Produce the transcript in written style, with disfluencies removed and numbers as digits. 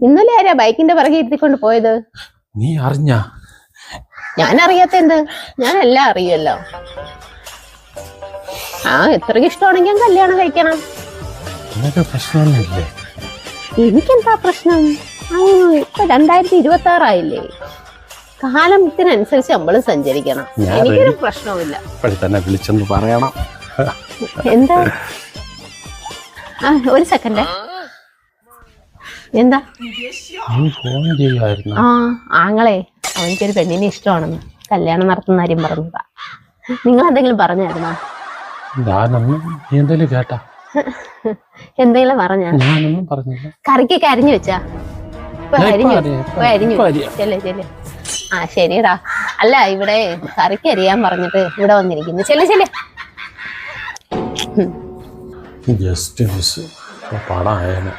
ഇന്നലെ ആരാ ബൈക്കിന്റെ പിറകെ ഇരുത്തിക്കൊണ്ട് പോയത്? നീ അറിഞ്ഞ? ഞാൻ അറിയാത്ത എന്ത്? ഞാൻ എല്ലാം അറിയുമല്ലോ. എത്രയ്ക്ക് ഇഷ്ടമാണെങ്കിൽ കല്യാണം കഴിക്കണം. പ്രശ്നമൊന്നുമില്ലേ? എനിക്കെന്താ പ്രശ്നം? ഇപ്പൊ 2026 കാലത്തിനനുസരിച്ച് നമ്മൾ സഞ്ചരിക്കണം. എനിക്കൊരു പ്രശ്നവുമില്ല. തന്നെ വിളിച്ചെന്ന് പറയണം. എന്താ? ഒരു സെക്കൻഡ്. എന്താ? ഫോൺ ചെയ്യുമായിരുന്നു. ആങ്ങളെ അവനിക്കൊരു പെണ്ണിനെ ഇഷ്ടമാണെന്ന് കല്യാണം നടത്തുന്ന കാര്യം പറഞ്ഞതാ. നിങ്ങൾ എന്തെങ്കിലും പറഞ്ഞായിരുന്നോ? എന്തെങ്കിലും കേട്ടാ? എന്തെങ്കിലും പറഞ്ഞ? ഞാനൊന്നും പറഞ്ഞില്ല. കറിക്കൊക്കെ അരിഞ്ഞു വെച്ചാ? അരിഞ്ഞു. ചെല്ലേ. ശരിടാ. അല്ല, ഇവിടെ കറിക്ക് അരിയാൻ പറഞ്ഞിട്ട് ഇവിടെ വന്നിരിക്കുന്നു. ചെല്ലേ. ജസ്റ്റ് മിസ് പടം ആയേനെ.